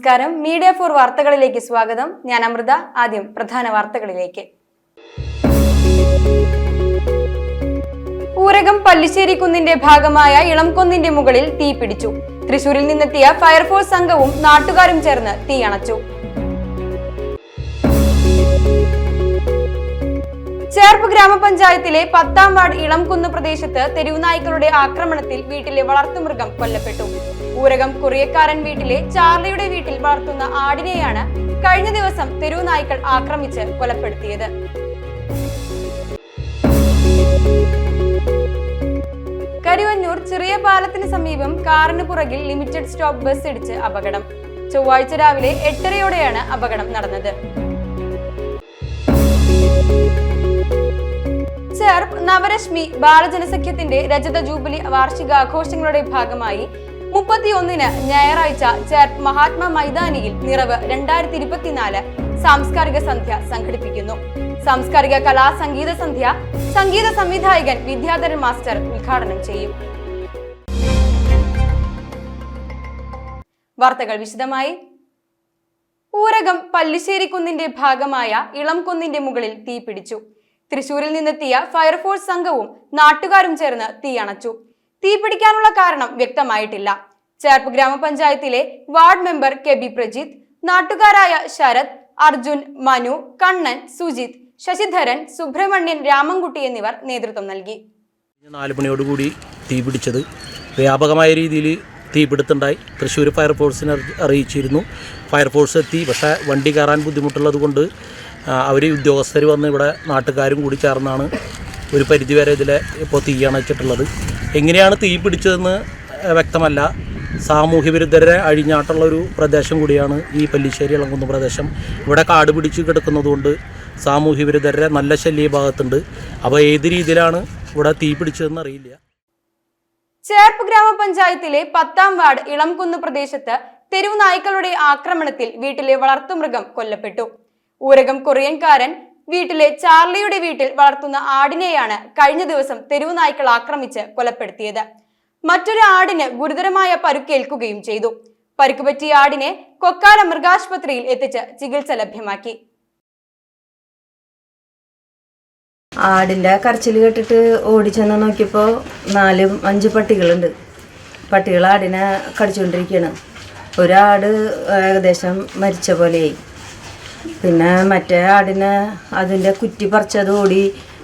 നമസ്കാരം. മീഡിയ 4 വാർത്തകളിലേക്ക് സ്വാഗതം. ഞാൻ അമൃത. ആദ്യം പ്രധാന വാർത്തകളിലേക്ക്. ഊരകം പല്ലിശ്ശേരി കുന്നിന്റെ ഭാഗമായ ഇളംകൊന്നിന്റെ മുകളിൽ തീ പിടിച്ചു. തൃശൂരിൽ നിന്നെത്തിയ ഫയർഫോഴ്സ് സംഘവും നാട്ടുകാരും ചേർന്ന് തീ അണച്ചു. ചേർപ്പ് ഗ്രാമപഞ്ചായത്തിലെ 10ാം വാർഡ് ഇളംകുന്ന് പ്രദേശത്ത് തെരുവുനായ്ക്കളുടെ ആക്രമണത്തിൽ വീട്ടിലെ വളർത്തുമൃഗം കൊല്ലപ്പെട്ടു. ഊരകം കുറിയക്കാരൻ വീട്ടിലെ ചാർലിയുടെ വീട്ടിൽ വളർത്തുന്ന ആടിനെയാണ് കഴിഞ്ഞ ദിവസം തെരുവുനായ്ക്കൾ ആക്രമിച്ച് കൊലപ്പെടുത്തിയത്. കരുവന്നൂർ ചെറിയ പാലത്തിന് സമീപം കാറിന് പുറകിൽ ലിമിറ്റഡ് സ്റ്റോപ്പ് ബസ് ഇടിച്ച് അപകടം. ചൊവ്വാഴ്ച രാവിലെ 8:30യോടെയാണ് അപകടം നടന്നത്. ചേർപ്പ് നവരശ്മി ബാലജനസഖ്യത്തിന്റെ രജത ജൂബിലി വാർഷികാഘോഷങ്ങളുടെ ഭാഗമായി 31-ന് ഞായറാഴ്ച ചേർപ്പ് മഹാത്മാ മൈതാനിയിൽ നിറവ് 2024 സാംസ്കാരിക സന്ധ്യ സംഘടിപ്പിക്കുന്നു. സാംസ്കാരിക കലാ സംഗീത സന്ധ്യ സംഗീത സംവിധായകൻ വിദ്യാധരൻ മാസ്റ്റർ ഉദ്ഘാടനം ചെയ്യും. വാർത്തകൾ വിശദമായി. ഊരകം പല്ലിശ്ശേരി കുന്നിന്റെ ഭാഗമായ ഇളംകുന്നിന്റെ മുകളിൽ തീ പിടിച്ചു. തൃശൂരിൽ നിന്നെത്തിയ ഫയർഫോഴ്സ് സംഘവും നാട്ടുകാരും ചേർന്ന് തീ അണച്ചു. തീ പിടിക്കാനുള്ള കാരണം വ്യക്തമായിട്ടില്ല. ചേർപ്പ് ഗ്രാമപഞ്ചായത്തിലെ വാർഡ് മെമ്പർ KB പ്രജിത്ത്, നാട്ടുകാരായ ശരത്, അർജുൻ, മനു, കണ്ണൻ, സുജിത്, ശശിധരൻ, സുബ്രഹ്മണ്യൻ, രാമൻകുട്ടി എന്നിവർ നേതൃത്വം നൽകി. 4 മണിയോടുകൂടി തീ പിടിച്ചത് വ്യാപകമായ രീതിയിൽ തീപിടുത്തുണ്ടായി. തൃശ്ശൂർ ഫയർഫോഴ്സിനെ അറിയിച്ചിരുന്നു. ഫയർഫോഴ്സ് എത്തി. പക്ഷേ വണ്ടി കയറാൻ ബുദ്ധിമുട്ടുള്ളത് കൊണ്ട് അവർ ഉദ്യോഗസ്ഥർ വന്ന് ഇവിടെ നാട്ടുകാരും കൂടി ചേർന്നാണ് ഒരു പരിധിവരെ ഇതിൽ ഇപ്പോൾ തീ അണച്ചിട്ടുള്ളത്. എങ്ങനെയാണ് തീ പിടിച്ചതെന്ന് വ്യക്തമല്ല. സാമൂഹ്യ വിരുദ്ധരെ അഴിഞ്ഞാട്ടുള്ളൊരു പ്രദേശം കൂടിയാണ് ഈ പല്ലിശ്ശേരി ഇളംകുന്ന് പ്രദേശം. ഇവിടെ കാട് പിടിച്ച് കിടക്കുന്നതുകൊണ്ട് സാമൂഹ്യ വിരുദ്ധരെ നല്ല ശല്യ ഭാഗത്തുണ്ട്. അപ്പോൾ ഏത് രീതിയിലാണ് ഇവിടെ തീ പിടിച്ചതെന്ന് അറിയില്ല. ചേർപ്പ് ഗ്രാമപഞ്ചായത്തിലെ 10ാം വാർഡ് ഇളംകുന്ന് പ്രദേശത്ത് തെരുവുനായ്ക്കളുടെ ആക്രമണത്തിൽ വീട്ടിലെ വളർത്തുമൃഗം കൊല്ലപ്പെട്ടു. ഊരകം കൊറിയൻകാരൻ വീട്ടിലെ ചാർലിയുടെ വീട്ടിൽ വളർത്തുന്ന ആടിനെയാണ് കഴിഞ്ഞ ദിവസം തെരുവുനായ്ക്കൾ ആക്രമിച്ച് കൊലപ്പെടുത്തിയത്. മറ്റൊരു ആടിന് ഗുരുതരമായ പരുക്കേൽക്കുകയും ചെയ്തു. പരുക്കുപറ്റിയ ആടിനെ കൊക്കാല മൃഗാശുപത്രിയിൽ എത്തിച്ച് ചികിത്സ ലഭ്യമാക്കി. ആടിൻ്റെ കരച്ചിൽ കേട്ടിട്ട് ഓടിച്ചെന്ന് നോക്കിയപ്പോൾ 4-5 പട്ടികളുണ്ട്. പട്ടികൾ ആടിനെ കടിച്ചുകൊണ്ടിരിക്കുകയാണ്. ഒരാട് ഏകദേശം മരിച്ച പോലെയായി. പിന്നെ മറ്റേ ആടിനെ അതിൻ്റെ കുറ്റി പറിച്ചത് ഓടി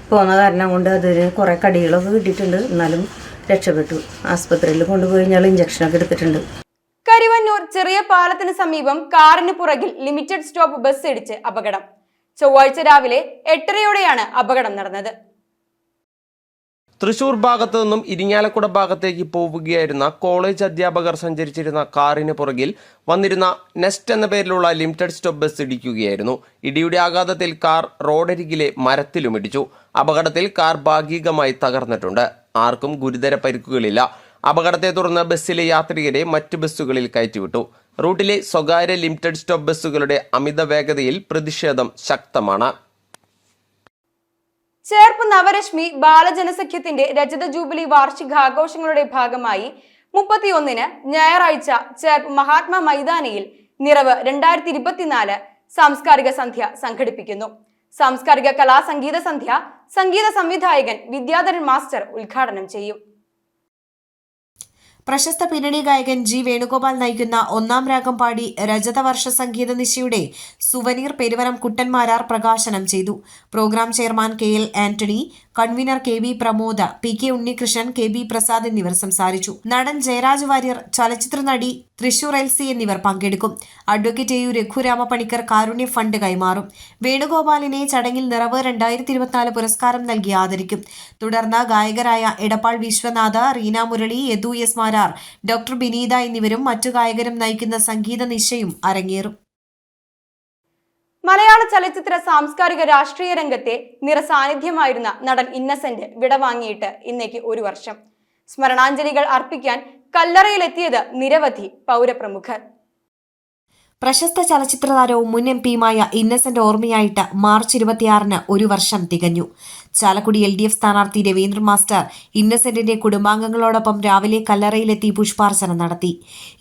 പോകുന്ന കാരണം കൊണ്ട് അതിന് കുറേ കടികളൊക്കെ കിട്ടിയിട്ടുണ്ട്. എന്നാലും രക്ഷപ്പെട്ടു. ആസ്പത്രിയിൽ കൊണ്ടുപോയി ഞങ്ങൾ ഇഞ്ചക്ഷനൊക്കെ എടുത്തിട്ടുണ്ട്. കരുവന്നൂർ ചെറിയ പാലത്തിന് സമീപം കാറിന് പുറകിൽ ലിമിറ്റഡ് സ്റ്റോപ്പ് ബസ് ഇടിച്ച് അപകടം. ചൊവ്വാഴ്ച രാവിലെ 8:30യോടെയാണ് അപകടം നടന്നത്. തൃശൂർ ഭാഗത്തു നിന്നും ഇരിങ്ങാലക്കുട ഭാഗത്തേക്ക് പോവുകയായിരുന്ന കോളേജ് അധ്യാപകർ സഞ്ചരിച്ചിരുന്ന കാറിന് പുറകിൽ വന്നിരുന്ന നെസ്റ്റ് എന്ന പേരിലുള്ള ലിമിറ്റഡ് സ്റ്റോപ്പ് ബസ് ഇടിക്കുകയായിരുന്നു. ഇടിയുടെ ആഘാതത്തിൽ കാർ റോഡരികിലെ മരത്തിലും ഇടിച്ചു. അപകടത്തിൽ കാർ ഭാഗികമായി തകർന്നിട്ടുണ്ട്. ആർക്കും ഗുരുതര പരിക്കുകളില്ല. അപകടത്തെ തുടർന്ന് ബസ്സിലെ യാത്രികരെ മറ്റു ബസ്സുകളിൽ കയറ്റിവിട്ടു. റൂട്ടിലെ സ്വകാര്യ ലിമിറ്റഡ് സ്റ്റോപ്പ് ബസ്സുകളുടെ അമിത വേഗതയിൽ പ്രതിഷേധം ശക്തമാണ്. ചേർപ്പ് നവരശ്മി ബാലജനസഖ്യത്തിന്റെ രജത ജൂബിലി വാർഷികാഘോഷങ്ങളുടെ ഭാഗമായി 31-ന് ഞായറാഴ്ച ചേർപ്പ് മഹാത്മാ മൈതാനിയിൽ നിറവ് 2024 സാംസ്കാരിക സന്ധ്യ സംഘടിപ്പിക്കുന്നു. സാംസ്കാരിക കലാ സംഗീത സന്ധ്യ സംഗീത സംവിധായകൻ വിദ്യാധരൻ മാസ്റ്റർ ഉദ്ഘാടനം ചെയ്യും. പ്രശസ്ത പിന്നണി ഗായകൻ G. വേണുഗോപാൽ നയിക്കുന്ന 1ാം രാഗം പാടി രജതവർഷ സംഗീത നിശയുടെ സുവനീർ പെരുവനം കുട്ടന്മാരാർ പ്രകാശനം ചെയ്തു. Program chairman KL Antony, convener KB Pramod, PK Unnikrishnan, KB Prasad എന്നിവർ സംസാരിച്ചു. നടൻ ജയരാജ് വാര്യർ, ചലച്ചിത്ര നടി തൃശൂർ LC എന്നിവർ പങ്കെടുക്കും. അഡ്വക്കേറ്റ് AU രഘുരാമപണിക്കർ കാരുണ്യ ഫണ്ട് കൈമാറും. വേണുഗോപാലിനെ ചടങ്ങിൽ നിറവ് 2024 പുരസ്കാരം നൽകി ആദരിക്കും. തുടർന്ന് ഗായകരായ എടപ്പാൾ വിശ്വനാഥ, റീന മുരളി, യദു എസ് മാരാർ, ഡോക്ടർ ബിനീത എന്നിവരും മറ്റു ഗായകരും നയിക്കുന്ന സംഗീത നിശയും അരങ്ങേറും. മലയാള ചലച്ചിത്ര സാംസ്കാരിക രാഷ്ട്രീയ രംഗത്തെ നിറസാന്നിധ്യമായിരുന്ന നടൻ ഇന്നസെന്റ് വിടവാങ്ങിയിട്ട് ഇന്നേക്ക് 1 വർഷം. സ്മരണാഞ്ജലികൾ അർപ്പിക്കാൻ കല്ലറയിലെത്തിയത് നിരവധി പൗരപ്രമുഖർ. പ്രശസ്ത ചലച്ചിത്ര താരവും മുൻ MP-യുമായ ഇന്നസെന്റ് ഓർമ്മയായിട്ട് മാർച്ച് 26-ന് 1 വർഷം തികഞ്ഞു. ചാലക്കുടി LDF സ്ഥാനാർത്ഥി രവീന്ദ്രൻ മാസ്റ്റർ ഇന്നസെന്റിന്റെ കുടുംബാംഗങ്ങളോടൊപ്പം രാവിലെ കല്ലറയിലെത്തി പുഷ്പാർച്ചന നടത്തി.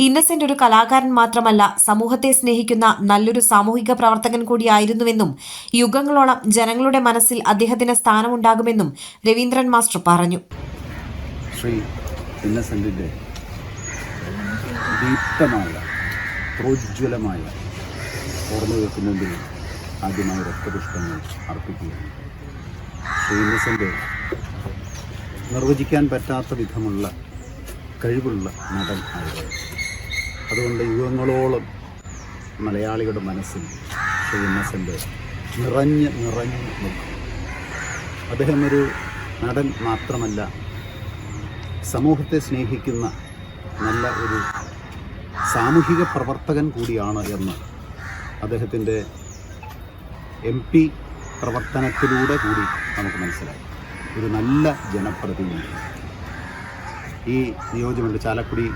ഇന്നസെന്റ് ഒരു കലാകാരൻ മാത്രമല്ല, സമൂഹത്തെ സ്നേഹിക്കുന്ന നല്ലൊരു സാമൂഹിക പ്രവർത്തകൻ കൂടിയായിരുന്നുവെന്നും യുഗങ്ങളോളം ജനങ്ങളുടെ മനസ്സിൽ അദ്ദേഹത്തിന് സ്ഥാനമുണ്ടാകുമെന്നും രവീന്ദ്രൻ മാസ്റ്റർ പറഞ്ഞു. ശ്രീ ഇന്നസെന്റിന്റെ ദീപ്തമായ പ്രോജ്വലമായ ഓർമ്മകൾക്ക് മുമ്പിൽ ആദ്യമായി രക്തപുഷ്പങ്ങൾ അർപ്പിക്കുകയാണ്. ശ്രീ ഇന്നസെന്റ് നിർവചിക്കാൻ പറ്റാത്ത വിധമുള്ള കഴിവുള്ള നടൻ ആയിരുന്നു. അതുകൊണ്ട് യുഗങ്ങളോളം മലയാളികളുടെ മനസ്സിൽ ശ്രീ ഇന്നസെന്റ് നിറഞ്ഞ് നിൽക്കും. അദ്ദേഹം ഒരു നടൻ മാത്രമല്ല, സമൂഹത്തെ സ്നേഹിക്കുന്ന നല്ല ഒരു സാമൂഹിക പ്രവർത്തകൻ കൂടിയാണ് എന്ന് അദ്ദേഹത്തിൻ്റെ MP പ്രവർത്തനത്തിലൂടെ കൂടി നമുക്ക് മനസ്സിലായി. ഒരു നല്ല ജനപ്രതിനിധി. ഈ ചാലക്കുടി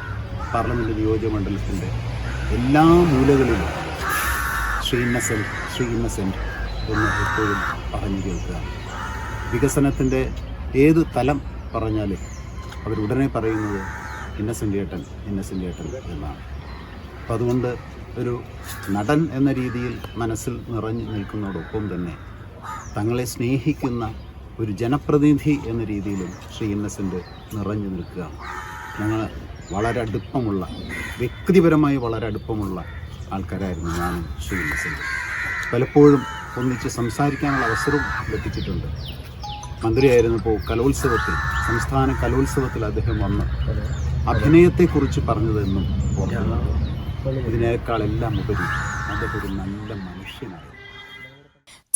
പാർലമെൻറ്റ് നിയോജകമണ്ഡലത്തിൻ്റെ എല്ലാ മൂലകളിലും ശ്രീ ഇന്നസെൻറ്റ് എന്ന് എപ്പോഴും പറഞ്ഞു കേൾക്കുക. വികസനത്തിൻ്റെ ഏത് തലം പറഞ്ഞാലും അവരുടനെ പറയുന്നത് ഇന്നസെൻ്റ് ഏട്ടൻ എന്നാണ്. അപ്പം അതുകൊണ്ട് ഒരു നടൻ എന്ന രീതിയിൽ മനസ്സിൽ നിറഞ്ഞു നിൽക്കുന്നതോടൊപ്പം തന്നെ തങ്ങളെ സ്നേഹിക്കുന്ന ഒരു ജനപ്രതിനിധി എന്ന രീതിയിലും ശ്രീ ഇന്നസെൻ്റ് നിറഞ്ഞു നിൽക്കുകയാണ്. ഞങ്ങൾ വളരെ അടുപ്പമുള്ള, വ്യക്തിപരമായി വളരെ അടുപ്പമുള്ള ആൾക്കാരായിരുന്നു ഞാനും ശ്രീ ഇന്നസെൻ്റ്. പലപ്പോഴും ഒന്നിച്ച് സംസാരിക്കാനുള്ള അവസരവും ലഭിച്ചിട്ടുണ്ട്. മന്ത്രിയായിരുന്നപ്പോൾ സംസ്ഥാന കലോത്സവത്തിൽ അദ്ദേഹം വന്ന് അഭിനയത്തെക്കുറിച്ച് പറഞ്ഞതെന്നും ഓർക്കുന്നുണ്ട്. ഇതിനേക്കാളെല്ലാം ഉപരി അദ്ദേഹം ഒരു നല്ല മനുഷ്യനായിരുന്നു.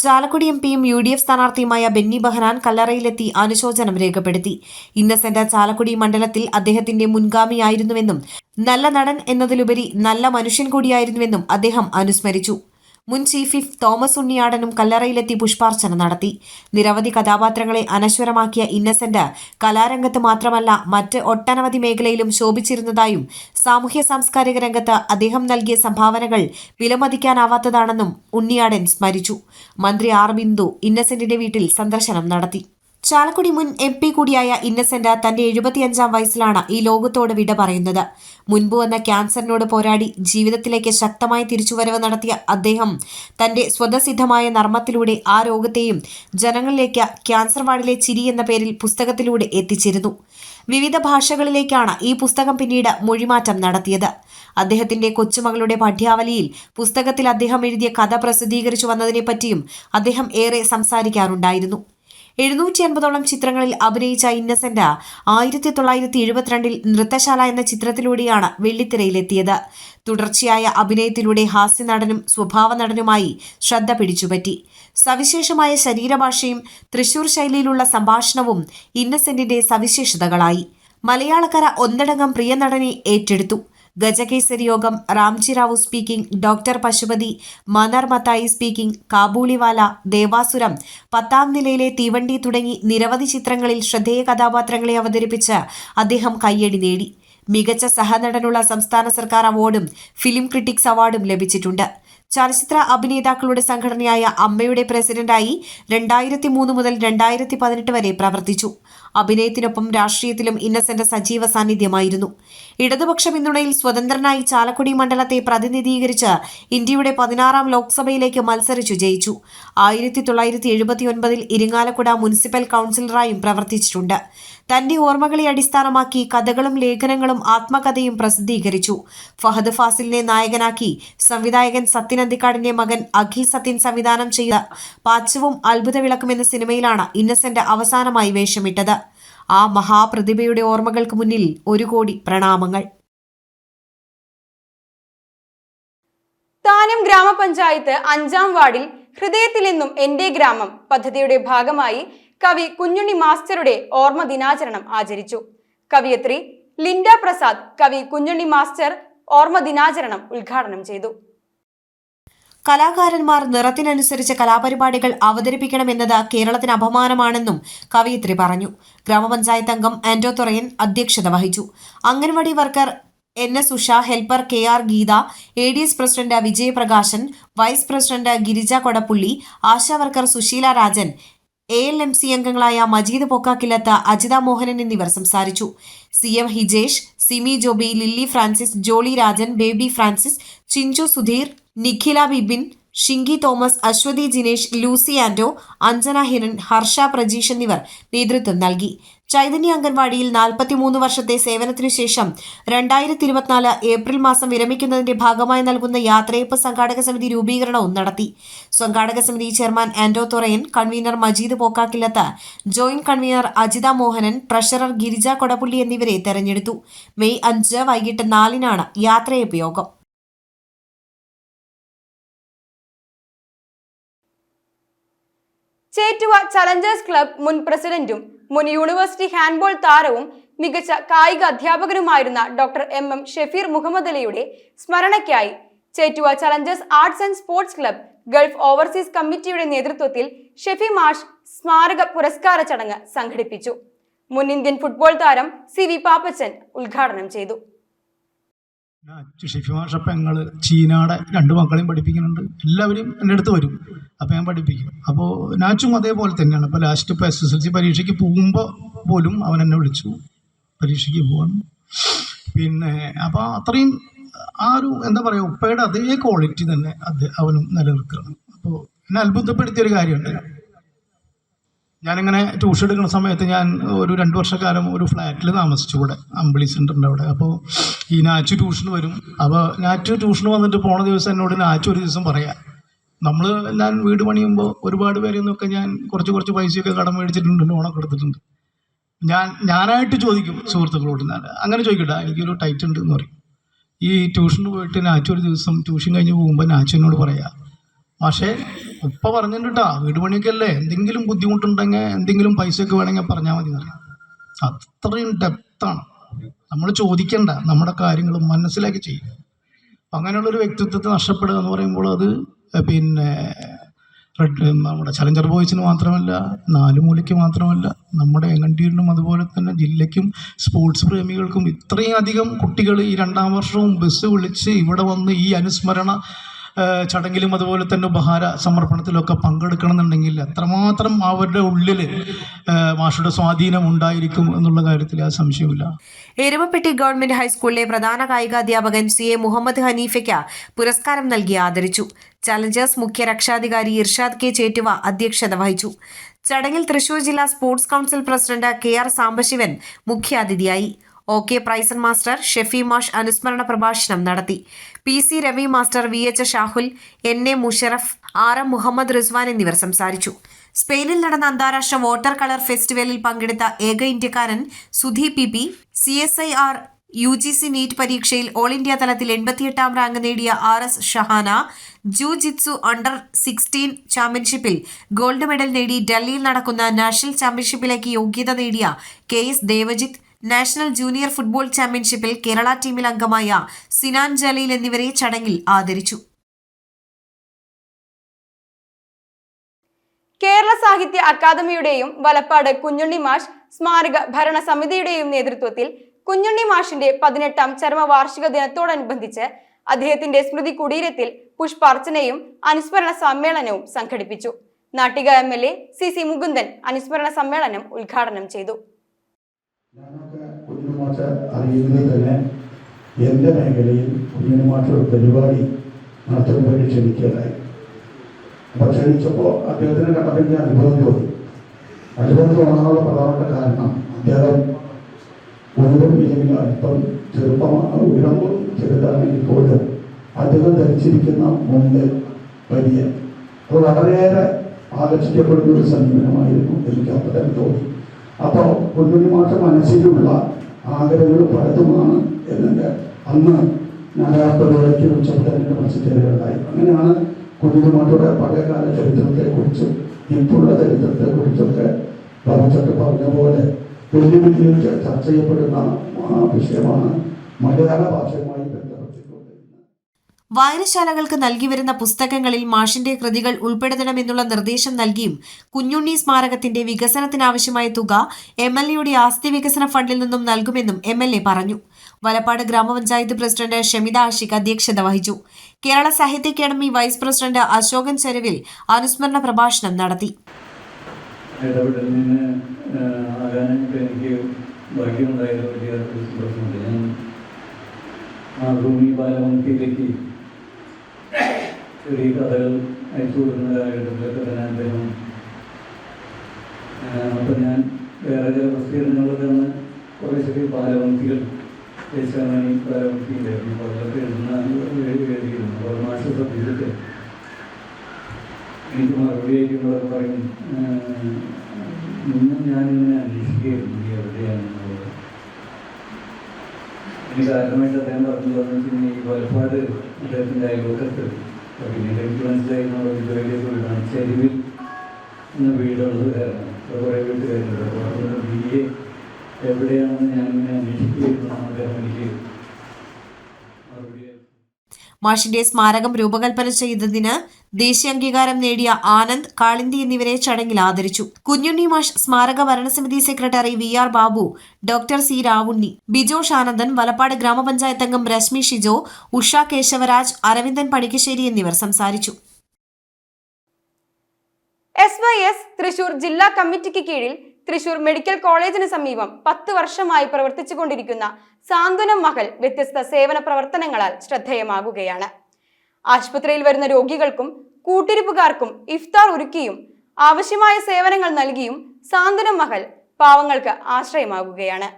ചാലക്കുടി MP-യും UDF സ്ഥാനാർത്ഥിയുമായ ബെന്നി ബെഹനാൻ കല്ലറയിലെത്തി അനുശോചനം രേഖപ്പെടുത്തി. ഇന്നസെന്റ് ചാലക്കുടി മണ്ഡലത്തിൽ അദ്ദേഹത്തിന്റെ മുൻഗാമിയായിരുന്നുവെന്നും നല്ല നടൻ എന്നതിലുപരി നല്ല മനുഷ്യൻ കൂടിയായിരുന്നുവെന്നും അദ്ദേഹം അനുസ്മരിച്ചു. മുൻ ചീഫ് വിപ്പ് തോമസ് ഉണ്ണിയാടനും കല്ലറയിലെത്തി പുഷ്പാർച്ചന നടത്തി. നിരവധി കഥാപാത്രങ്ങളെ അനശ്വരമാക്കിയ ഇന്നസെന്റ് കലാരംഗത്ത് മാത്രമല്ല, മറ്റ് ഒട്ടനവധി മേഖലയിലും ശോഭിച്ചിരുന്നതായും സാമൂഹ്യ സാംസ്കാരിക രംഗത്ത് അദ്ദേഹം നൽകിയ സംഭാവനകൾ വിലമതിക്കാനാവാത്തതാണെന്നും ഉണ്ണിയാടൻ സ്മരിച്ചു. മന്ത്രി R. ബിന്ദു ഇന്നസെന്റിന്റെ വീട്ടിൽ സന്ദർശനം നടത്തി. ചാലക്കുടി മുൻ MP കൂടിയായ ഇന്നസെന്റ് തന്റെ 75-ാം വയസ്സിലാണ് ഈ ലോകത്തോട് വിട പറയുന്നത്. മുൻപ് വന്ന ക്യാൻസറിനോട് പോരാടി ജീവിതത്തിലേക്ക് ശക്തമായ തിരിച്ചുവരവ് നടത്തിയ അദ്ദേഹം തന്റെ സ്വതസിദ്ധമായ നർമ്മത്തിലൂടെ ആ രോഗത്തെയും ജനങ്ങളിലേക്ക് ക്യാൻസർ വാർഡിലെ ചിരി എന്ന പേരിൽ പുസ്തകത്തിലൂടെ എത്തിച്ചിരുന്നു. വിവിധ ഭാഷകളിലേക്കാണ് ഈ പുസ്തകം പിന്നീട് മൊഴിമാറ്റം നടത്തിയത്. അദ്ദേഹത്തിന്റെ കൊച്ചുമകളുടെ പഠ്യാവലിയിൽ പുസ്തകത്തിൽ അദ്ദേഹം എഴുതിയ കഥ പ്രസിദ്ധീകരിച്ചു വന്നതിനെപ്പറ്റിയും അദ്ദേഹം ഏറെ സംസാരിക്കാറുണ്ടായിരുന്നു. 750ഓളം ചിത്രങ്ങളിൽ അഭിനയിച്ച ഇന്നസെന്റ് 1972 നൃത്തശാല എന്ന ചിത്രത്തിലൂടെയാണ് വെള്ളിത്തിരയിലെത്തിയത്. തുടർച്ചയായ അഭിനയത്തിലൂടെ ഹാസ്യനടനും സ്വഭാവ നടനുമായി ശ്രദ്ധ പിടിച്ചുപറ്റി. സവിശേഷമായ ശരീരഭാഷയും തൃശൂർ ശൈലിയിലുള്ള സംഭാഷണവും ഇന്നസെന്റിന്റെ സവിശേഷതകളായി. മലയാളക്കര ഒന്നടങ്കം പ്രിയ നടനെ ഏറ്റെടുത്തു. Gajakesari Yogam, Ramji Rao speaking, doctor Pashupathi, Mannar Mathai speaking, Kabuliwala, Devasuram, 10ാം നിലയിലെ തീവണ്ടി തുടങ്ങി നിരവധി ചിത്രങ്ങളിൽ ശ്രദ്ധേയ കഥാപാത്രങ്ങളെ അവതരിപ്പിച്ച് അദ്ദേഹം കയ്യടി നേടി. മികച്ച സഹനടനുള്ള സംസ്ഥാന സർക്കാർ അവാർഡും ഫിലിം ക്രിട്ടിക്സ് അവാർഡും ലഭിച്ചിട്ടുണ്ട്. ചലച്ചിത്ര അഭിനേതാക്കളുടെ സംഘടനയായ അമ്മയുടെ പ്രസിഡന്റായി 2003 മുതൽ 2018 വരെ പ്രവർത്തിച്ചു. അഭിനയത്തിനൊപ്പം രാഷ്ട്രീയത്തിലും ഇന്നസെന്റ് സജീവ സാന്നിധ്യമായിരുന്നു. ഇടതുപക്ഷ പിന്തുണയിൽ സ്വതന്ത്രനായി ചാലക്കുടി മണ്ഡലത്തെ പ്രതിനിധീകരിച്ച് ഇന്ത്യയുടെ 16ാം ലോക്സഭയിലേക്ക് മത്സരിച്ചു ജയിച്ചു. 1979 ഇരിങ്ങാലക്കുട മുനിസിപ്പൽ കൗൺസിലറായും പ്രവർത്തിച്ചിട്ടുണ്ട്. തന്റെ ഓർമ്മകളെ അടിസ്ഥാനമാക്കി കഥകളും ലേഖനങ്ങളും ആത്മകഥയും പ്രസിദ്ധീകരിച്ചു. ഫഹദ് ഫാസിലിനെ നായകനാക്കി സംവിധായകൻ സത്യൻ അന്തിക്കാടിന്റെ മകൻ അഖിൽ സത്യൻ സംവിധാനം ചെയ്ത പാച്ചവും അത്ഭുത വിളക്കും എന്ന സിനിമയിലാണ് ഇന്നസെന്റ് അവസാനമായി വേഷമിട്ടത്. ആ മഹാപ്രതിഭയുടെ ഓർമ്മകൾക്ക് മുന്നിൽ 1 കോടി പ്രണാമങ്ങൾ. താനം ഗ്രാമപഞ്ചായത്ത് 5ാം വാർഡിൽ ഹൃദയത്തിലെന്നും എന്റെ ഗ്രാമം പദ്ധതിയുടെ ഭാഗമായി കവി കുഞ്ഞുണ്ണി മാസ്റ്ററുടെ ഓർമ്മ ദിനാചരണം ആചരിച്ചു. കവിയത്രി ലിൻഡ പ്രസാദ് കവി കുഞ്ഞുണ്ണി മാസ്റ്റർ ഓർമ്മ ദിനാചരണം ഉദ്ഘാടനം ചെയ്തു. കലാകാരന്മാർ നിറത്തിനനുസരിച്ച് കലാപരിപാടികൾ അവതരിപ്പിക്കണമെന്നത് കേരളത്തിന് അപമാനമാണെന്നും കവിയത്രി പറഞ്ഞു. ഗ്രാമപഞ്ചായത്ത് അംഗം ആന്റോ തുറയൻ അധ്യക്ഷത വഹിച്ചു. Anganwadi worker NS Usha, helper KR Geetha, ADS president Vijayaprakashan, vice president Girija Kodappully, Asha worker Susheela Rajan, ALMC അംഗങ്ങളായ മജീദ് പൊക്കാക്കിലത്ത്, അജിത മോഹനൻ എന്നിവർ സംസാരിച്ചു. CM ഹിജേഷ്, സിമി ജോബി, ലില്ലി ഫ്രാൻസിസ്, ജോളി രാജൻ, ബേബി ഫ്രാൻസിസ്, ചിഞ്ചു സുധീർ, നിഖില ബിബിൻ, ഷിങ്കി തോമസ്, അശ്വതി ജിനേഷ്, ലൂസി ആൻഡോ, അഞ്ജന ഹിരൺ, ഹർഷ പ്രജീഷ് എന്നിവർ നേതൃത്വം നൽകി. ചൈതന്യ അംഗൻവാടിയിൽ 43 വർഷത്തെ സേവനത്തിനു ശേഷം 2024 ഏപ്രിൽ മാസം വിരമിക്കുന്നതിന്റെ ഭാഗമായി നൽകുന്ന യാത്രയപ്പ് സംഘാടക സമിതി രൂപീകരണവും നടത്തി. സംഘാടക സമിതി chairman Ando Thorayan, convener Majeed Pokkakkilath, joint convener Ajitha Mohanan, treasurer Girija Kodappully എന്നിവരെ തെരഞ്ഞെടുത്തു. മെയ് 5 വൈകിട്ട് 4-നാണ് യാത്രയപ്പ് യോഗം. ചേറ്റുവ ചലഞ്ചേഴ്സ് ക്ലബ് മുൻ പ്രസിഡന്റും മുൻ യൂണിവേഴ്സിറ്റി ഹാൻഡ്ബോൾ താരവും മികച്ച കായിക അധ്യാപകനുമായിരുന്ന ഡോക്ടർ MM ഷെഫീർ മുഹമ്മദ് അലിയുടെ സ്മരണയ്ക്കായി Chettuva Challengers arts and sports club Gulf overseas കമ്മിറ്റിയുടെ നേതൃത്വത്തിൽ ഷെഫി മാഷ് സ്മാരക പുരസ്കാര ചടങ്ങ് സംഘടിപ്പിച്ചു. മുൻ ഇന്ത്യൻ ഫുട്ബോൾ താരം CV പാപ്പച്ചൻ ഉദ്ഘാടനം ചെയ്തു. ഷെഫി മാഷ പെങ്ങള് ചീനയുടെ 2 മക്കളെയും പഠിപ്പിക്കുന്നുണ്ട്. എല്ലാവരും എൻ്റെ അടുത്ത് വരും, അപ്പോൾ ഞാൻ പഠിപ്പിക്കും. അപ്പോൾ നാച്ചും അതേപോലെ തന്നെയാണ്. അപ്പോൾ ലാസ്റ്റ് ഇപ്പോൾ SSLC പരീക്ഷയ്ക്ക് പോകുമ്പോൾ പോലും അവൻ എന്നെ വിളിച്ചു, പരീക്ഷയ്ക്ക് പോവാണ്. പിന്നെ അപ്പോൾ അത്രയും ആ ഒരു എന്താ പറയുക, ഉപ്പയുടെ അതേ ക്വാളിറ്റി തന്നെ അവനും നിലനിൽക്കുകയാണ്. അപ്പോൾ എന്നെ അത്ഭുതപ്പെടുത്തിയൊരു കാര്യമുണ്ട്. ഞാനിങ്ങനെ ട്യൂഷൻ എടുക്കുന്ന സമയത്ത് ഞാൻ ഒരു 2 വർഷക്കാലം ഒരു ഫ്ലാറ്റിൽ താമസിച്ചു, ഇവിടെ അമ്പിളി സെൻ്ററിൻ്റെ അവിടെ. അപ്പോൾ ഈ നാച്ചു ട്യൂഷന് വരും. അപ്പോൾ നാച്ചു ട്യൂഷന് വന്നിട്ട് പോണ ദിവസം എന്നോട് നാച്ചു ഒരു ദിവസം പറയാം, ഞാൻ വീട് പണിയുമ്പോൾ ഒരുപാട് പേരെന്നൊക്കെ ഞാൻ കുറച്ച് പൈസയൊക്കെ കടം മേടിച്ചിട്ടുണ്ട്, ലോണൊക്കെ എടുത്തിട്ടുണ്ട്. ഞാനായിട്ട് ചോദിക്കും സുഹൃത്തുക്കളോട്, അങ്ങനെ ചോദിക്കട്ടെ, എനിക്കൊരു ടൈറ്റ് ഉണ്ട് എന്ന് പറയും. ഈ ട്യൂഷന് പോയിട്ട് നാച്ചു ഒരു ദിവസം ട്യൂഷൻ കഴിഞ്ഞ് പോകുമ്പോൾ നാച്ചു എന്നോട് പറയാം, പക്ഷേ ഉപ്പ പറഞ്ഞിട്ടാ വീട് പണിയൊക്കെ അല്ലേ, എന്തെങ്കിലും ബുദ്ധിമുട്ടുണ്ടെങ്കിൽ എന്തെങ്കിലും പൈസയൊക്കെ വേണമെങ്കിൽ പറഞ്ഞാൽ മതി എന്നറിയാം. അത്രയും ഡെപ്താണ്. നമ്മൾ ചോദിക്കേണ്ട, നമ്മുടെ കാര്യങ്ങൾ മനസ്സിലാക്കി ചെയ്യും. അങ്ങനെയുള്ളൊരു വ്യക്തിത്വത്തെ നഷ്ടപ്പെടുക എന്ന് പറയുമ്പോൾ അത് പിന്നെ നമ്മുടെ ചലഞ്ചർ ബോയ്സിന് മാത്രമല്ല, 4 മൂലയ്ക്ക് മാത്രമല്ല, നമ്മുടെ എങ്ങണ്ടീരിനും അതുപോലെ തന്നെ ജില്ലയ്ക്കും സ്പോർട്സ് പ്രേമികൾക്കും ഇത്രയും അധികം കുട്ടികൾ ഈ 2ാം വർഷവും ബസ് വിളിച്ച് ഇവിടെ വന്ന് ഈ അനുസ്മരണ ചടങ്ങിലും അതുപോലെ തന്നെ ഉപഹാര സമർപ്പണത്തിലൊക്കെ പങ്കെടുക്കണമെന്നുണ്ടെങ്കിൽ എത്രമാത്രം അവരുടെ ഉള്ളിൽ മാഷുടെ സ്വാധീനം ഉണ്ടായിരിക്കും എന്നുള്ള കാര്യത്തിൽ ആ സംശയമില്ല. എരുമപ്പെട്ടി ഗവൺമെന്റ് ഹൈസ്കൂളിലെ പ്രധാന കായികാധ്യാപകൻ CA മുഹമ്മദ് ഹനീഫയ്ക്ക് പുരസ്കാരം നൽകി ആദരിച്ചു. ചലഞ്ചേഴ്സ് മുഖ്യ രക്ഷാധികാരി ഇർഷാദ് K ചേറ്റുവ അധ്യക്ഷത വഹിച്ചു. ചടങ്ങിൽ തൃശൂർ ജില്ലാ sports council president KR Sambasivan മുഖ്യാതിഥിയായി. OK പ്രൈസൺ മാസ്റ്റർ ഷെഫി മാഷ് അനുസ്മരണ പ്രഭാഷണം നടത്തി. PC Ravi master, VH Shahul, NA Musharaf, RM Muhammad Rizwan എന്നിവർ സംസാരിച്ചു. സ്പെയിനിൽ നടന്ന അന്താരാഷ്ട്ര വാട്ടർ കളർ ഫെസ്റ്റിവലിൽ പങ്കെടുത്ത ഏക ഇന്ത്യക്കാരൻ Sudhi PP. CSIR UGC NEET പരീക്ഷയിൽ ഓൾ ഇന്ത്യ തലത്തിൽ 88ാം റാങ്ക് നേടിയ RS ഷഹാന, ജൂജിത്സു അണ്ടർ 16 ചാമ്പ്യൻഷിപ്പിൽ ഗോൾഡ് മെഡൽ നേടി ഡൽഹിയിൽ നടക്കുന്ന നാഷണൽ ചാമ്പ്യൻഷിപ്പിലേക്ക് യോഗ്യത നേടിയ KS Devajith, national junior football ചാമ്പ്യൻഷിപ്പിൽ കേരള ടീമിൽ അംഗമായ സിനാൻ ജലീൽ എന്നിവരെ ചടങ്ങിൽ ആദരിച്ചു. കേരള സാഹിത്യ അക്കാദമിയുടെയും വലപ്പാട് കുഞ്ഞുണ്ണി മാഷ് സ്മാരക ഭരണസമിതിയുടെയും നേതൃത്വത്തിൽ കുഞ്ഞുണ്ണി മാഷിന്റെ 18ാം ചരമവാർഷിക ദിനത്തോടനുബന്ധിച്ച് അദ്ദേഹത്തിന്റെ സ്മൃതി കുടീരത്തിൽ പുഷ്പാർച്ചനയും അനുസ്മരണ സമ്മേളനവും സംഘടിപ്പിച്ചു. നാട്ടിക MLA CC മുകുന്ദൻ അനുസ്മരണ സമ്മേളനം ഉദ്ഘാടനം ചെയ്തു. ഞാനൊക്കെ കുഞ്ഞുമാഷ അറിയുന്നത് തന്നെ എൻ്റെ മേഖലയിൽ കുഞ്ഞുമാഷ ഒരു പരിപാടി നടത്താൻ വേണ്ടി ക്ഷണിക്കുകയായി. അപ്പോൾ ക്ഷണിച്ചപ്പോൾ അദ്ദേഹത്തിന് കണ്ടപ്പോൾ അനുഭവം തോന്നി. അനുഭവം തോന്നാനുള്ള പ്രധാനപ്പെട്ട കാരണം അദ്ദേഹം ഉയരം ഇല്ലെങ്കിൽ അല്പം ചെറുപ്പമാണ്, ഉയരവും ചെറുതാണെങ്കിൽ പോലും അദ്ദേഹം ധരിച്ചിരിക്കുന്ന മുണ്ട് വലിയ അത് വളരെയേറെ ആകർഷിക്കപ്പെടുന്ന ഒരു സമീപനമായിരുന്നു എനിക്ക് അപ്പോൾ തന്നെ തോന്നി. അപ്പോൾ കുഞ്ഞുമാഷ മനസ്സിലുള്ള ആഗ്രഹങ്ങൾ പലതുമാണ് എന്നെ അന്ന് ഞാൻ ആ പരിപാടിക്ക് വിളിച്ചപ്പോൾ എൻ്റെ മനസ്സിൽ ചേരുകയുണ്ടായി. അങ്ങനെയാണ് കുഞ്ഞുമാഷയുടെ പഴയകാല ചരിത്രത്തെക്കുറിച്ചും ഇപ്പോഴുള്ള ചരിത്രത്തെക്കുറിച്ചൊക്കെ പറഞ്ഞൊക്കെ പറഞ്ഞ പോലെ വലിയ ചർച്ച ചെയ്യപ്പെടുന്ന വിഷയമാണ് മലയാള ഭാഷയുമായി ബന്ധപ്പെട്ടിട്ടുള്ളത്. വായനശാലകൾക്ക് നൽകി വരുന്ന പുസ്തകങ്ങളിൽ മാഷിന്റെ കൃതികൾ ഉൾപ്പെടുത്തണമെന്നുള്ള നിർദ്ദേശം നൽകിയും കുഞ്ഞുണ്ണി സ്മാരകത്തിന്റെ വികസനത്തിനാവശ്യമായ തുക MLAയുടെ ആസ്തി വികസന ഫണ്ടിൽ നിന്നും നൽകുമെന്നും MLA പറഞ്ഞു. വലപ്പാട് ഗ്രാമപഞ്ചായത്ത് പ്രസിഡന്റ് ഷമിത ആഷിഖ് അധ്യക്ഷത വഹിച്ചു. കേരള സാഹിത്യ അക്കാദമി വൈസ് പ്രസിഡന്റ് അശോകൻ ചെരുവിൽ അനുസ്മരണ പ്രഭാഷണം നടത്തി. ഇടപെടലിന് ആകാനായിട്ട് എനിക്ക് ഭാഗ്യമുണ്ടായത് വലിയ സന്തോഷമുണ്ട്. ഞാൻ മാതൃഭൂമി ബാലമന്ദിരത്തിലേക്ക് ചെറിയ കഥകൾ അയച്ചു കൊടുക്കുന്ന കാലഘട്ടത്തിലൊക്കെ തന്നെ അദ്ദേഹം അപ്പം ഞാൻ വേറെ ചില പ്രസിദ്ധീകരണങ്ങളൊക്കെ അന്ന് കുറേ ചെറിയ ബാലമന്ദികൾ ദേശാമണി ബാലമന്തി ഉണ്ടായിരുന്നു. അപ്പോൾ അതൊക്കെ എഴുതിയിരുന്നു. അപ്പോൾ മാഷ ശ്രദ്ധിച്ചിട്ട് എനിക്ക് മറുപടി അയക്കുമ്പോഴൊക്കെ പറയും, ഇന്നും ഞാനിങ്ങനെ അന്വേഷിക്കുകയായിരുന്നു നീ എവിടെയാണെന്നുള്ളത്. എനിക്ക് ആദ്യമായിട്ട് അദ്ദേഹം പറഞ്ഞതെന്ന് വെച്ച് കഴിഞ്ഞാൽ ഈ വലപ്പാട് അദ്ദേഹത്തിൻ്റെ അയൽവക്കത്ത് പിന്നീട് എനിക്ക് മനസ്സിലായിരുന്നുള്ള വലിയ വീടാണ്. ചെരുവിൽ എന്ന വീടുള്ളത് കാരണം കുറേ വീട്ടുകാരുണ്ട്. അപ്പോൾ അതുകൊണ്ട് BA എവിടെയാണെന്ന് ഞാനിങ്ങനെ അന്വേഷിക്കുകയായിരുന്നു. അദ്ദേഹം എനിക്ക് മറുപടി. മാഷിന്റെ സ്മാരകം രൂപകൽപ്പന ചെയ്തതിന് ദേശീയ അംഗീകാരം നേടിയ ആനന്ദ്, കാളിന്തി എന്നിവരെ ചടങ്ങിൽ ആദരിച്ചു. കുഞ്ഞുണ്ണി മാഷ് സ്മാരക ഭരണസമിതി secretary VR Babu, doctor C Ravunni, Bijosh Anandan, Valappad ഗ്രാമപഞ്ചായത്ത് അംഗം രശ്മി ഷിജോ, ഉഷ കേശവരാജ്, അരവിന്ദൻ പണിക്കശ്ശേരി എന്നിവർ സംസാരിച്ചു. SYS തൃശൂർ ജില്ലാ കമ്മിറ്റിക്ക് കീഴിൽ തൃശൂർ മെഡിക്കൽ കോളേജിന് സമീപം 10 വർഷമായി പ്രവർത്തിച്ചുകൊണ്ടിരിക്കുന്ന സാന്ത്വനം മഹൽ വ്യത്യസ്ത സേവന പ്രവർത്തനങ്ങളാൽ ശ്രദ്ധേയമാകുകയാണ്. ആശുപത്രിയിൽ വരുന്ന രോഗികൾക്കും കൂട്ടിരിപ്പുകാർക്കും ഇഫ്താർ ഒരുക്കിയും ആവശ്യമായ സേവനങ്ങൾ നൽകിയും സാന്ത്വനം മഹൽ പാവങ്ങൾക്ക് ആശ്രയമാകുകയാണ്.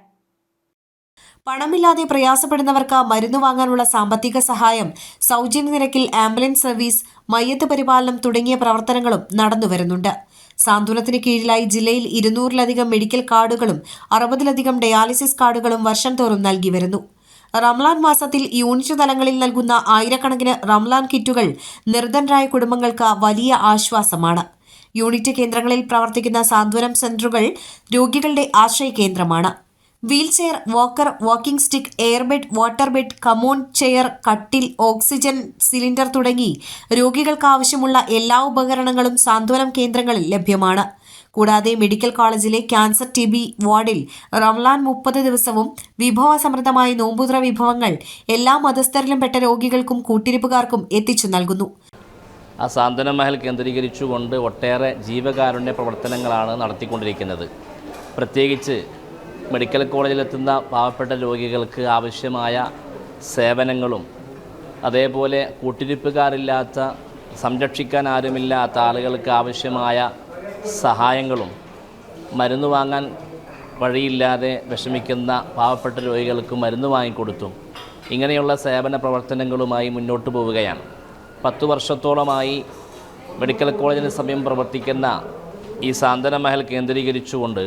പണമില്ലാതെ പ്രയാസപ്പെടുന്നവർക്ക് മരുന്ന് വാങ്ങാനുള്ള സാമ്പത്തിക സഹായം, സൗജന്യ നിരക്കിൽ ആംബുലൻസ് സർവീസ്, മയ്യത്ത് പരിപാലനം തുടങ്ങിയ പ്രവർത്തനങ്ങളും നടന്നുവരുന്നുണ്ട്. സാന്ത്വനത്തിന് കീഴിലായി ജില്ലയിൽ 200-ലധികം മെഡിക്കൽ കാർഡുകളും 60-ലധികം ഡയാലിസിസ് കാർഡുകളും വർഷം തോറും നൽകി വരുന്നു. റംലാൻ മാസത്തിൽ യൂണിറ്റ് തലങ്ങളിൽ നൽകുന്ന ആയിരക്കണക്കിന് റംലാൻ കിറ്റുകൾ നിർധനരായ കുടുംബങ്ങൾക്ക് വലിയ ആശ്വാസമാണ്. യൂണിറ്റ് കേന്ദ്രങ്ങളിൽ പ്രവർത്തിക്കുന്ന സാന്ത്വനം സെന്ററുകൾ രോഗികളുടെ ആശ്രയ കേന്ദ്രമാണ്. Wheelchair, walker, walking stick, airbed, water bed, commode chair, കട്ടിൽ, ഓക്സിജൻ സിലിണ്ടർ തുടങ്ങി രോഗികൾക്ക് ആവശ്യമുള്ള എല്ലാ ഉപകരണങ്ങളും സാന്ത്വനം കേന്ദ്രങ്ങളിൽ ലഭ്യമാണ്. കൂടാതെ മെഡിക്കൽ കോളേജിലെ ക്യാൻസർ TB വാർഡിൽ റംലാൻ 30 ദിവസവും വിഭവസമൃദ്ധമായ നോമ്പുതുറ വിഭവങ്ങൾ എല്ലാ മതസ്ഥരിലും പെട്ട രോഗികൾക്കും കൂട്ടിരിപ്പുകാർക്കും എത്തിച്ചു നൽകുന്നു. ആ സാന്ത്വനം മഹൽ കേന്ദ്രീകരിച്ചുകൊണ്ട് ഒട്ടേറെ ജീവകാരുണ്യ പ്രവർത്തനങ്ങളാണ് നടത്തിക്കൊണ്ടിരിക്കുന്നത്. പ്രത്യേകിച്ച് മെഡിക്കൽ കോളേജിലെത്തുന്ന പാവപ്പെട്ട രോഗികൾക്ക് ആവശ്യമായ സേവനങ്ങളും അതേപോലെ കൂട്ടിരിപ്പുകാരില്ലാത്ത, സംരക്ഷിക്കാൻ ആരുമില്ലാത്ത ആളുകൾക്ക് ആവശ്യമായ സഹായങ്ങളും, മരുന്ന് വാങ്ങാൻ വഴിയില്ലാതെ വിഷമിക്കുന്ന പാവപ്പെട്ട രോഗികൾക്ക് മരുന്ന് വാങ്ങിക്കൊടുത്തും ഇങ്ങനെയുള്ള സേവന പ്രവർത്തനങ്ങളുമായി മുന്നോട്ട് പോവുകയാണ്. 10 വർഷത്തോളമായി മെഡിക്കൽ കോളേജിന് സമീപം പ്രവർത്തിക്കുന്ന ഈ സാന്ത്വനം മഹൽ കേന്ദ്രീകരിച്ചുകൊണ്ട്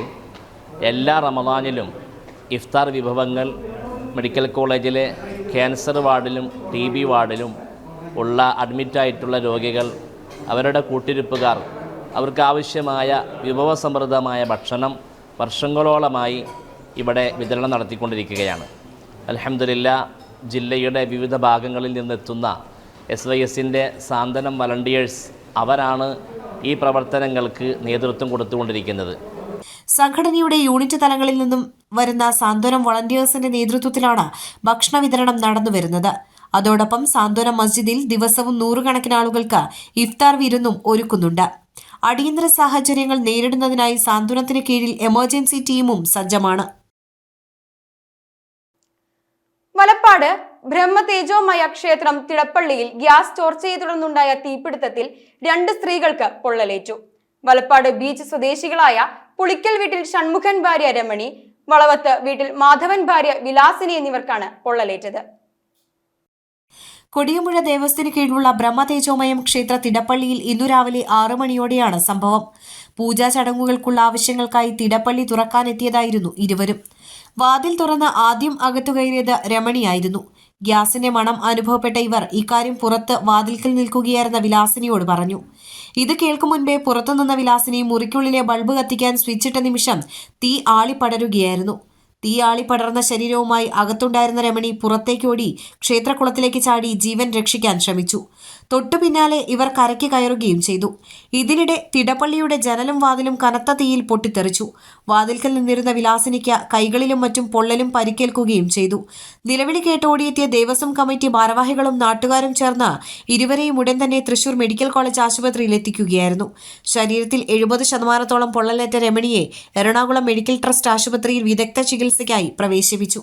എല്ലാ റമദാനിലും ഇഫ്താർ വിഭവങ്ങൾ മെഡിക്കൽ കോളേജിലെ ക്യാൻസർ വാർഡിലും TB വാർഡിലും ഉള്ള അഡ്മിറ്റായിട്ടുള്ള രോഗികൾ, അവരുടെ കൂട്ടിരിപ്പുകാർ, അവർക്ക് ആവശ്യമായ വിഭവസമൃദ്ധമായ ഭക്ഷണം വർഷങ്ങളോളമായി ഇവിടെ വിതരണം നടത്തിക്കൊണ്ടിരിക്കുകയാണ്. അൽഹംദുലില്ലാഹ്, ജില്ലയുടെ വിവിധ ഭാഗങ്ങളിൽ നിന്നെത്തുന്ന SYSൻ്റെ സാന്ത്വനം വളണ്ടിയേഴ്സ് അവരാണ് ഈ പ്രവർത്തനങ്ങൾക്ക് നേതൃത്വം കൊടുത്തുകൊണ്ടിരിക്കുന്നത്. സംഘടനയുടെ യൂണിറ്റ് തലങ്ങളിൽ നിന്നും വരുന്ന സാന്ത്വനം വളണ്ടിയേഴ്സിന്റെ നേതൃത്വത്തിലാണ് ഭക്ഷണ വിതരണം നടന്നുവരുന്നത്. അതോടൊപ്പം സാന്ത്വനം മസ്ജിദിൽ ദിവസവും 100 കണക്കിന് ആളുകൾക്ക് ഇഫ്താർ വിരുന്നും ഒരുക്കുന്നുണ്ട്. അടിയന്തര സാഹചര്യങ്ങൾ നേരിടുന്നതിനായി സാന്ത്വനത്തിന് കീഴിൽ എമർജൻസി ടീമും സജ്ജമാണ്. വലപ്പാട് ബ്രഹ്മതേജോമയ ക്ഷേത്രം തിടപ്പള്ളിയിൽ ഗ്യാസ് ചോർച്ചയെ തുടർന്നുണ്ടായ തീപിടുത്തത്തിൽ 2 സ്ത്രീകൾക്ക് പൊള്ളലേറ്റു. വലപ്പാട് ബീച്ച് സ്വദേശികളായ പുളിക്കൽ വീട്ടിൽ ഷൺമുഖൻ ഭാര്യ രമണി, വളവത്ത് വീട്ടിൽ മാധവൻ ഭാര്യ വിലാസിനി എന്നിവർക്കാണ് പൊള്ളലേറ്റത്. കൊടിയമ്പുഴ ദേവസ്ഥത്തിന് കീഴിലുള്ള ബ്രഹ്മതേജോമയം ക്ഷേത്ര തിടപ്പള്ളിയിൽ ഇന്നു രാവിലെ 6 മണിയോടെയാണ് സംഭവം. പൂജാ ചടങ്ങുകൾക്കുള്ള ആവശ്യങ്ങൾക്കായി തിടപ്പള്ളി തുറക്കാനെത്തിയതായിരുന്നു ഇരുവരും. വാതിൽ തുറന്ന് ആദ്യം അകത്തു കയറിയത് രമണിയായിരുന്നു. ഗ്യാസിന്റെ മണം അനുഭവപ്പെട്ട ഇവർ ഇക്കാര്യം പുറത്ത് വാതിൽക്കൽ നിൽക്കുകയായിരുന്ന വിലാസിനിയോട് പറഞ്ഞു. ഇത് കേൾക്കും മുൻപേ പുറത്തുനിന്ന വിലാസിനി മുറിക്കുള്ളിലെ ബൾബ് കത്തിക്കാൻ സ്വിച്ചിട്ട നിമിഷം തീ ആളിപ്പടരുകയായിരുന്നു. തീ ആളിപ്പടർന്ന ശരീരവുമായി അകത്തുണ്ടായിരുന്ന രമണി പുറത്തേക്കോടി ക്ഷേത്രക്കുളത്തിലേക്ക് ചാടി ജീവൻ രക്ഷിക്കാൻ ശ്രമിച്ചു. തൊട്ടു പിന്നാലെ ഇവർ കരയ്ക്ക് കയറുകയും ചെയ്തു. ഇതിനിടെ തിടപ്പള്ളിയുടെ ജനലും വാതിലും കനത്ത തീയിൽ പൊട്ടിത്തെറിച്ചു. വാതിൽക്കൽ നിന്നിരുന്ന വിലാസിനിക്ക് കൈകളിലും മറ്റും പൊള്ളലും പരിക്കേൽക്കുകയും ചെയ്തു. നിലവിളി കേട്ട് ഓടിയെത്തിയ ദേവസ്വം കമ്മിറ്റി ഭാരവാഹികളും നാട്ടുകാരും ചേർന്ന് ഇരുവരെയും ഉടൻ തന്നെ തൃശൂർ മെഡിക്കൽ കോളേജ് ആശുപത്രിയിൽ എത്തിക്കുകയായിരുന്നു. ശരീരത്തിൽ 70% പൊള്ളലേറ്റ രമണിയെ എറണാകുളം മെഡിക്കൽ ട്രസ്റ്റ് ആശുപത്രിയിൽ വിദഗ്ധ ചികിത്സയ്ക്കായി പ്രവേശിപ്പിച്ചു.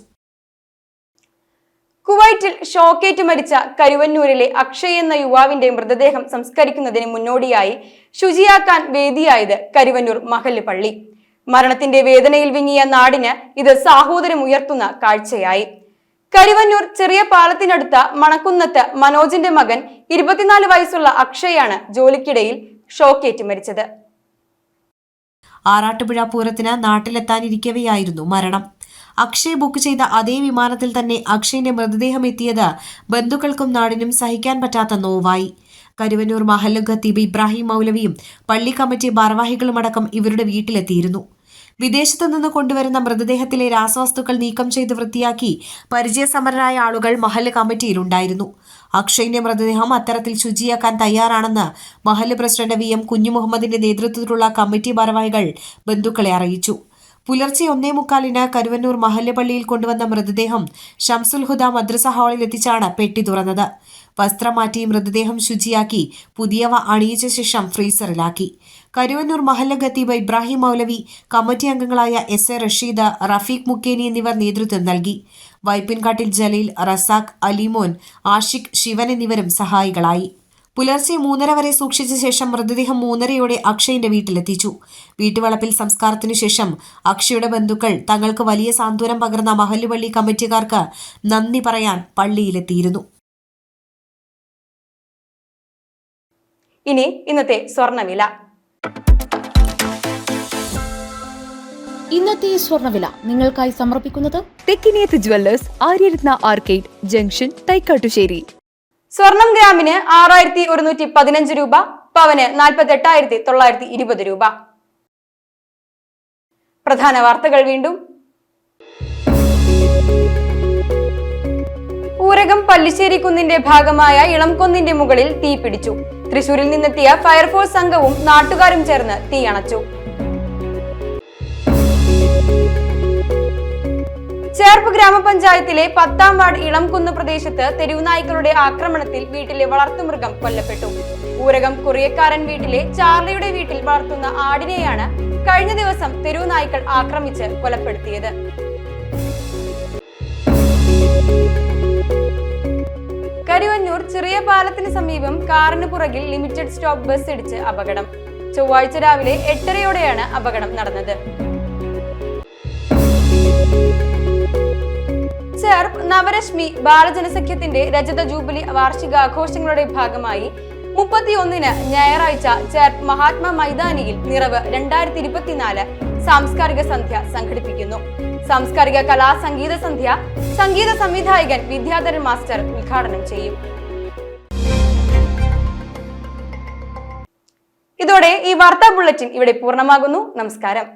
കുവൈറ്റിൽ ഷോക്കേറ്റ് മരിച്ച കരുവന്നൂരിലെ അക്ഷയ് എന്ന യുവാവിന്റെ മൃതദേഹം സംസ്കരിക്കുന്നതിന് മുന്നോടിയായി ശുചിയാക്കാൻ വേദിയായത് കരുവന്നൂർ മഹല്ല് പള്ളി. മരണത്തിന്റെ വേദനയിൽ വിങ്ങിയ നാടിന് ഇത് സാഹോദര്യം ഉയർത്തുന്ന കാഴ്ചയായി. കരുവന്നൂർ ചെറിയ പാലത്തിനടുത്ത മണക്കുന്നത്ത് മനോജിന്റെ മകൻ 24 വയസ്സുള്ള അക്ഷയാണ് ജോലിക്കിടയിൽ ഷോക്കേറ്റ് മരിച്ചത്. ആറാട്ടുപുഴ പൂരത്തിന് നാട്ടിലെത്താനിരിക്കവെയായിരുന്നു മരണം. അക്ഷയ് ബുക്ക് ചെയ്ത അതേ വിമാനത്തിൽ തന്നെ അക്ഷയിന്റെ മൃതദേഹം എത്തിയത് ബന്ധുക്കൾക്കും നാടിനും സഹിക്കാൻ പറ്റാത്ത നോവായി. കരുവന്നൂർ മഹല്ല് ഖത്തീബ് ഇബ്രാഹിം മൗലവിയും പള്ളി കമ്മിറ്റി ഭാരവാഹികളുമടക്കം ഇവരുടെ വീട്ടിലെത്തിയിരുന്നു. വിദേശത്തു നിന്ന് കൊണ്ടുവരുന്ന മൃതദേഹത്തിലെ രാസവസ്തുക്കൾ നീക്കം ചെയ്ത് വൃത്തിയാക്കി പരിചയസമ്പന്നരായ ആളുകൾ മഹല്ല് കമ്മിറ്റിയിലുണ്ടായിരുന്നു. അക്ഷയിന്റെ മൃതദേഹം അത്തരത്തിൽ ശുചിയാക്കാൻ തയ്യാറാണെന്ന് മഹല്ല് പ്രസിഡന്റ് VM കുഞ്ഞുമുഹമ്മദിന്റെ നേതൃത്വത്തിലുള്ള കമ്മിറ്റി ഭാരവാഹികൾ ബന്ധുക്കളെ അറിയിച്ചു. പുലർച്ചെ 1:45 കരുവന്നൂർ മഹല്ല് പള്ളിയിൽ കൊണ്ടുവന്ന മൃതദേഹം ഷംസുൽ ഹുദ മദ്രസ ഹാളിൽ എത്തിച്ചാണ് പെട്ടി തുറന്നത്. വസ്ത്രം മാറ്റി മൃതദേഹം ശുചിയാക്കി പുതിയവ അണിയിച്ച ശേഷം ഫ്രീസറിലാക്കി. കരുവന്നൂർ മഹല്ല് ഖത്തീബ് ഇബ്രാഹിം മൗലവി, കമ്മിറ്റി അംഗങ്ങളായ SA റഷീദ്, റഫീഖ് മുക്കേനി എന്നിവർ നേതൃത്വം നൽകി. വൈപ്പിൻകാട്ടിൽ ജലീൽ, റസാഖ്, അലിമോൻ, ആഷിഖ്, ശിവൻ എന്നിവരും സഹായികളായി. പുലർച്ചെ 3:30 വരെ സൂക്ഷിച്ച ശേഷം മൃതദേഹം 3:30 അക്ഷയിന്റെ വീട്ടിലെത്തിച്ചു. വീട്ടുവളപ്പിൽ സംസ്കാരത്തിനു ശേഷം അക്ഷയുടെ ബന്ധുക്കൾ തങ്ങൾക്ക് വലിയ സാന്ത്വനം പകർന്ന മഹല്ല് പള്ളി കമ്മിറ്റിക്കാർക്ക് നന്ദി പറയാൻ പള്ളിയിലെത്തിയിരുന്നു. ഇനി ഇന്നത്തെ സ്വർണ്ണവില. ഇന്നത്തെ സ്വർണ്ണവില നിങ്ങൾക്കായി സമർപ്പിക്കുന്നത് Thekkiniyath jewellers, Aryaratna arcade junction, Thaikkattussery. സ്വർണം ഗ്രാമിന് 6115 രൂപ, പവന് 48,920 രൂപ. പ്രധാന വാർത്തകൾ വീണ്ടും. ഊരകം പല്ലിശ്ശേരി കുന്നിന്റെ ഭാഗമായ ഇളംകൊന്നിന്റെ മുകളിൽ തീ പിടിച്ചു. തൃശൂരിൽ നിന്നെത്തിയ ഫയർഫോഴ്സ് സംഘവും നാട്ടുകാരും ചേർന്ന് തീ അണച്ചു. ചേർപ്പ് ഗ്രാമപഞ്ചായത്തിലെ 10ാം വാർഡ് ഇളംകുന്ന് പ്രദേശത്ത് തെരുവുനായ്ക്കളുടെ ആക്രമണത്തിൽ വീട്ടിലെ വളർത്തുമൃഗം കൊല്ലപ്പെട്ടു. ഊരകം കുറിയക്കാരൻ വീട്ടിലെ ചാർലിയുടെ വീട്ടിൽ വളർത്തുന്ന ആടിനെയാണ് കഴിഞ്ഞ ദിവസം തെരുവുനായ്ക്കൾ ആക്രമിച്ച് കൊലപ്പെടുത്തിയത്. കരുവന്നൂർ ചെറിയ പാലത്തിന് സമീപം കാറിന് പുറകിൽ ലിമിറ്റഡ് സ്റ്റോപ്പ് ബസ് ഇടിച്ച് അപകടം. ചൊവ്വാഴ്ച രാവിലെ 8:30യോടെയാണ് അപകടം നടന്നത്. ചേർപ്പ് നവരശ്മി ബാലജനസഖ്യത്തിന്റെ രജത ജൂബിലി വാർഷികാഘോഷങ്ങളുടെ ഭാഗമായി 31-ന് ഞായറാഴ്ച ചേർപ്പ് മഹാത്മാ മൈതാനിയിൽ നിറവ് 2024 സാംസ്കാരിക സന്ധ്യ സംഘടിപ്പിക്കുന്നു. സാംസ്കാരിക കലാ സംഗീത സന്ധ്യ സംഗീത സംവിധായകൻ വിദ്യാധരൻ മാസ്റ്റർ ഉദ്ഘാടനം ചെയ്യും. ഇതോടെ ഈ വാർത്താ ബുള്ളറ്റിൻ ഇവിടെ പൂർണ്ണമാകുന്നു. നമസ്കാരം.